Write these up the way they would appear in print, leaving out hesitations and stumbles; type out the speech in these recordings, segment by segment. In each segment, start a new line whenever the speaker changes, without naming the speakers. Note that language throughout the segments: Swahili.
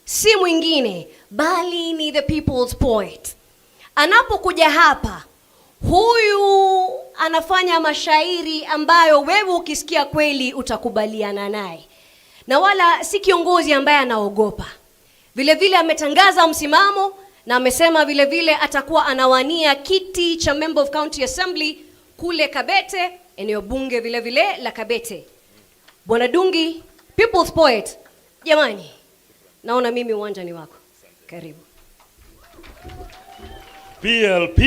si mwingine bali ni the people's poet. Anapokuja hapa, huyu anafanya mashairi ambayo wewe ukisikia kweli utakubaliana naye, na wala si kiongozi ambaye anaogopa. Vile vile ametangaza msimamo na amesema vile vile atakuwa anawania kiti cha Member of County Assembly kule Kabete, eneo bunge vile vile la Kabete. Bwana Dungi, people's poet, jamani, naona mimi uwanja ni wako. Karibu.
PLP.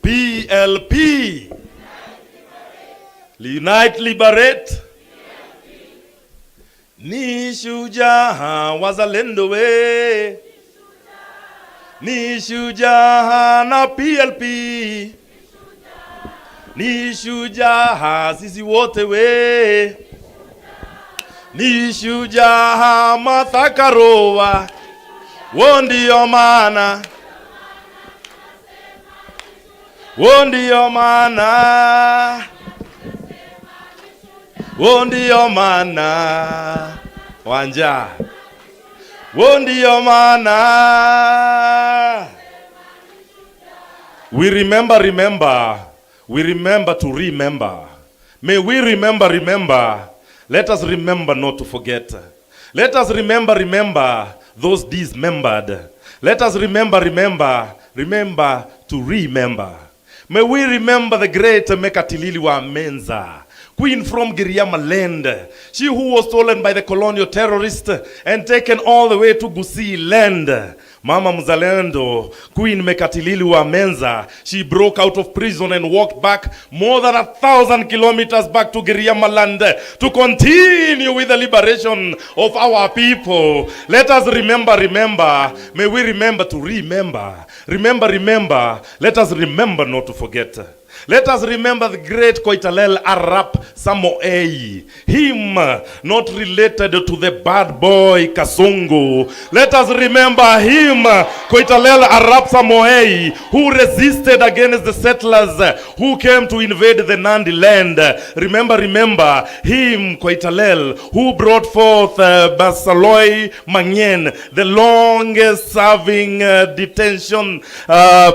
PLP. Unite, liberate. Ni shujaa wazalendo we. Ni shujaa na PLP. Ni shujaa sisi wote we. Ni shujaa Martha Karua. Ndio maana. Ndio maana. Ndio maana. Wanja. Ndio maana. We remember. We remember to remember. May we remember. Let us remember not to forget. Let us remember those dismembered. Let us remember to remember. May we remember the great Mekatilili wa Menza, queen from Giriama land. She who was stolen by the colonial terrorists and taken all the way to Gusii land. Mama Mzalendo, Queen Mekatilili wa Menza, she broke out of prison and walked back more than 1,000 kilometers back to Giriama land to continue with the liberation of our people. Let us remember. May we remember to remember. Remember. Let us remember not to forget. Let us remember the great Koitalel Arap Samoei, him not related to the bad boy Kasongo. Let us remember him, Koitalel Arap Samoei, who resisted against the settlers who came to invade the Nandi land. Remember him, Koitalel, who brought forth Basaloi Mangyen, the longest serving detention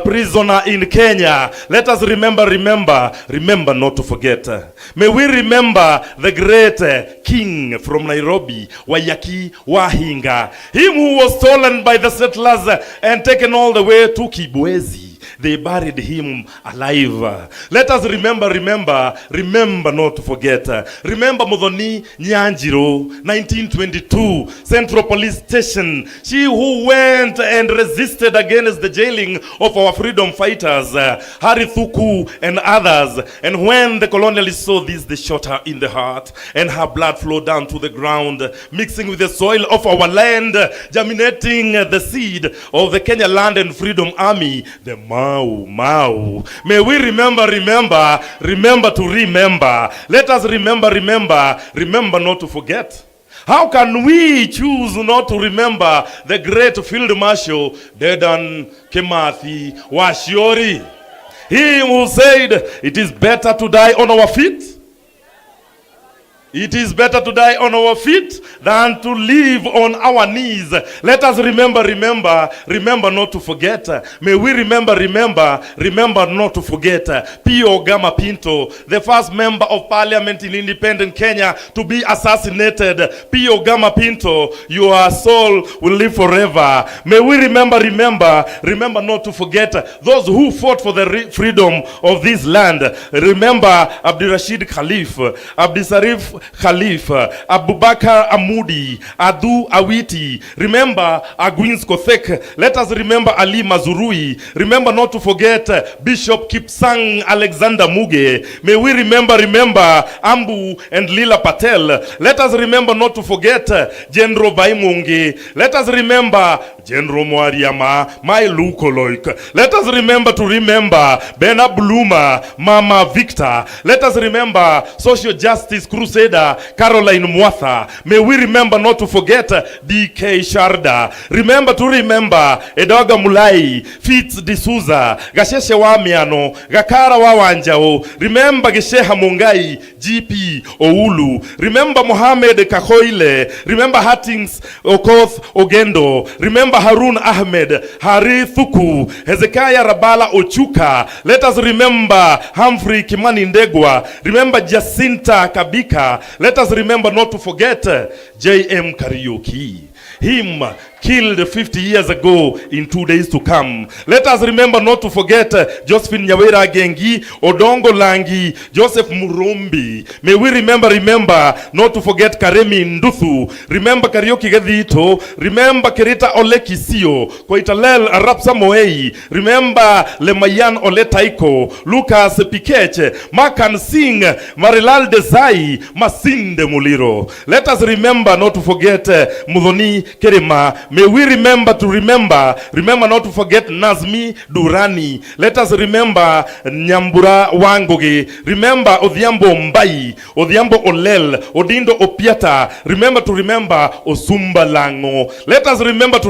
prisoner in Kenya. Let us remember not to forget. May we remember the great king from Nairobi, Wayaki Wahinga, him who was stolen by the settlers and taken all the way to Kibwezi. They buried him alive. Let us remember not to forget. Remember Modoni Nyanjiro, 1922, Central Police Station. She who went and resisted against the jailing of our freedom fighters, Hari Thuku and others. And when the colonialists saw this, they shot her in the heart, and her blood flowed down to the ground, mixing with the soil of our land, germinating the seed of the Kenya Land and Freedom Army, the Mau. May we remember to remember. Let us remember not to forget. How can we choose not to remember the great Field Marshal Dedan Kimathi Washiori? He who said, it is better to die on our feet. It is better to die on our feet than to live on our knees. Let us remember not to forget. May we remember not to forget. P.O. Gama Pinto, the first member of parliament in independent Kenya to be assassinated. P.O. Gama Pinto, your soul will live forever. May we remember not to forget those who fought for the freedom of this land. Remember Abdirashid Khalif, Abdisarif Khalif, Abubakar Amudi, Adu Awiti. Remember Agwins Kothek. Let us remember Ali Mazurui. Remember not to forget Bishop Kipsang Alexander Muge. May we remember Ambu and Lila Patel. Let us remember not to forget General Baimungi. Let us remember General Mwariama, my Lukoloik. Let us remember Bena Bluma, Mama Victor. Let us remember social justice crusader Caroline Mwatha. May we remember not to forget DK Sharda. Remember to remember Edoga Mulai, Fitz D'Souza, Gasheshe Wamiano, Gakara Wawanjao. Remember Gesheha Mungai, GP Oulu. Remember Mohamed Kahoile. Remember Hattings Okoth Ogendo. Remember Harun Ahmed, Hari Thuku, Hezekiah Rabala Ochuka. Let us remember Humphrey Kimani Ndegwa. Remember Jacinta Kabika. Let us remember not to forget JM Karaoke. Him killed 50 years ago in 2 days to come. Let us remember not to forget Josephine Nyawera Gengi, Odongo Langi, Joseph Murumbi. May we remember not to forget Karemi Nduthu. Remember Karaoke Gadito. Remember Kerita Ole Kisio, Koitalel Arap Samoei. Remember Lemayan Ole Taiko, Lucas Pikeche, Makan Singh, Marilal Desai, Masinde Muliro. Let us remember not to forget Mudhoni Kerema. May we remember not to forget Nazmi Durani. Let us remember Nyambura Wangoge. Remember Odhiambo Mbai, Odhiambo Olel, Odindo Opiata. Remember Osumba Lango. Let us remember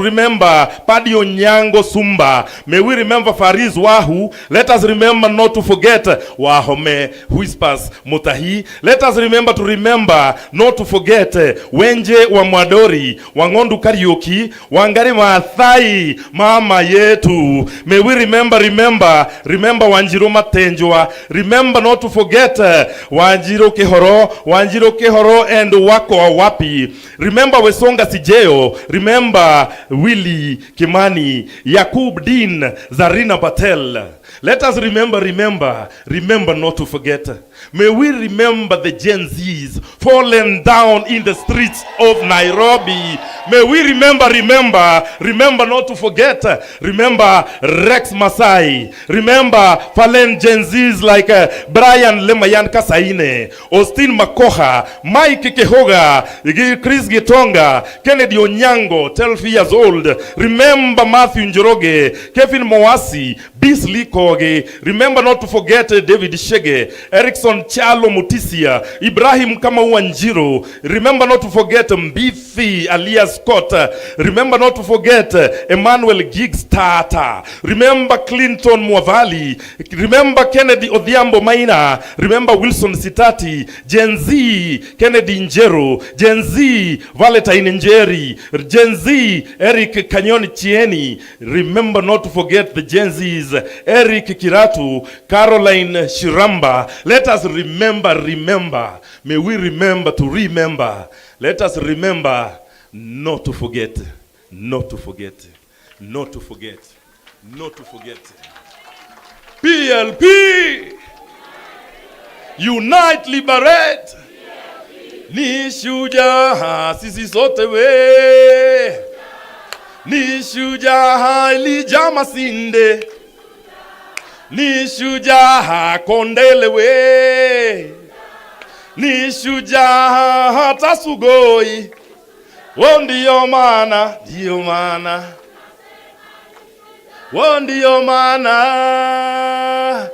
Padi Onyango Sumba. May we remember Fariz Wahu. Let us remember not to forget Wahome Whispers Mutahi. Let us remember not to forget Wenje Wamwadori, Wangondu Karaoke, Wangari Maathai, Mama Yetu. May we remember Wanjiru Matenjwa. Remember not to forget Wanjiru Kehoro and Wako Awapi. Remember Wesonga Sijeo. Remember Willie Kimani, Yakub Din, Zarina Patel. Let us remember not to forget. May we remember the Gen Zs fallen down in the streets of Nairobi. May we remember not to forget. Remember Rex Masai. Remember fallen Gen Zs like Brian Lemayan Kasaine, Austin Makoha, Mike Kehoga, Chris Gitonga, Kennedy Onyango, 12 years old. Remember Matthew Njoroge, Kevin Mowasi, Beasley Koge. Remember not to forget David Shege, Erickson Chalo Mutisia, Ibrahim Kamawanjiro. Remember not to forget Mbithi alias Scott. Remember not to forget Emmanuel Giggs Tata. Remember Clinton Mwavali. Remember Kennedy Odhiambo Maina. Remember Wilson Sitati. Gen Z Kennedy Njero. Gen Z Valentine Njeri. Gen Z Eric Kanyoni Chieni. Remember not to forget the Gen Zs Eric Kiratu, Caroline Shiramba. Let us remember. May we remember to remember. Let us remember not to forget. PLP! Unite, liberate! Ni shujaa sisi sote we. Ni shujaa Elijah Masinde. Ni shujaa Kondele we. Ni shujaa hata Sugoi. Ndiyo maana. Ndiyo maana.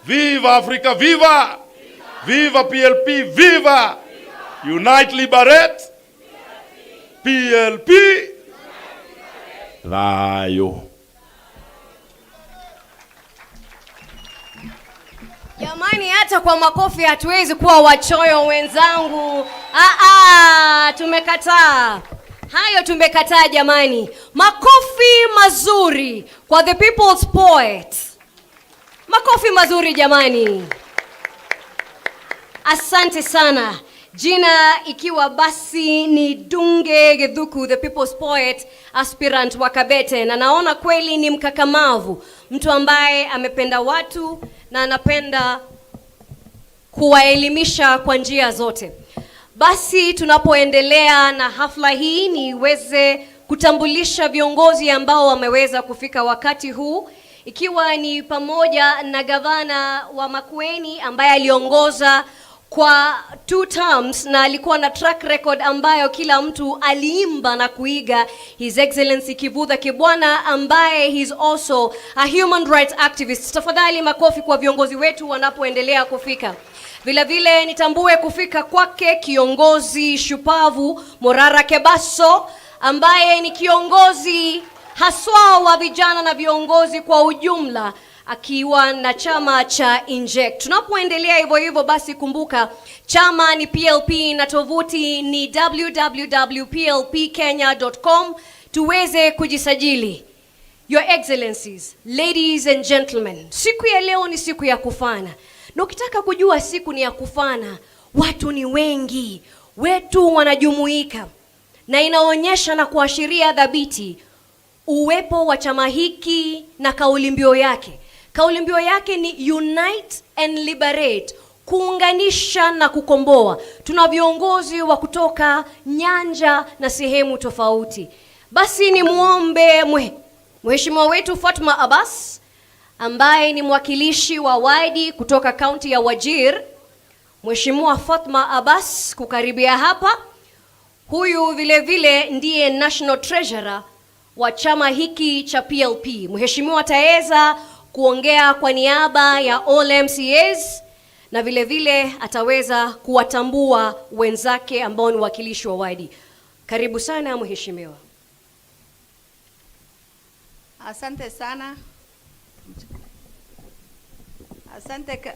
Viva Africa, viva! Viva PLP, viva! Unite, liberate! PLP! Rayo.
Jamani, hata kwa makofi hatuwezi kuwa wachoyo wenzangu. Tumekataa. Hayo tumekataa jamani. Makofi mazuri kwa the people's poet. Makofi mazuri jamani. Asante sana. Jina ikiwa basi ni Dunge Gedhuku, the people's poet, aspirant wa Kabete, na naona kweli ni mkakamavu, mtu ambaye amependa watu na anapenda kuwaelimisha kwa njia zote. Basi tunapoendelea na hafla hii niweze kutambulisha viongozi ambao wameweza kufika wakati huu, ikiwa ni pamoja na gavana wa Makueni ambaye aliongoza kwa 2 terms na alikuwa na track record ambayo kila mtu aliimba na kuiga, His Excellency Kivutha Kibwana, ambaye he's also a human rights activist. Tafadhali makofi kwa viongozi wetu wanapoendelea kufika. Vile vile nitambue kufika kwake kiongozi shupavu Morara Kebaso, ambaye ni kiongozi haswa wa vijana na viongozi kwa ujumla, akiwa na chama cha Inject. Tunapoendelea hivyo basi kumbuka chama ni PLP na tovuti ni www.plpkenya.com tuweze kujisajili. Your Excellencies, ladies and gentlemen, siku ya leo ni siku ya kufana. Na ukitaka kujua siku ni ya kufana, watu ni wengi, wetu wanajumuika, na inaonyesha na kuashiria dhabiti uwepo wa chama hiki na kauli mbiu yake. Kauli mbiu yake ni Unite and Liberate, kuunganisha na kukomboa. Tuna viongozi wa kutoka nyanja na sehemu tofauti. Basi ni muombe Mheshimiwa wetu Fatma Abbas, ambaye ni mwakilishi wa wadi kutoka kaunti ya Wajir. Mheshimiwa Fatma Abbas kukaribia hapa. Huyu vile vile ndiye National Treasurer wa chama hiki cha PLP. Mheshimiwa ataweza kuongea kwa niaba ya all MCAs na vile vile ataweza kuwatambua wenzake ambao ni wakilishi wa wadi. Karibu sana mheshimiwa.
Asante sana. Asante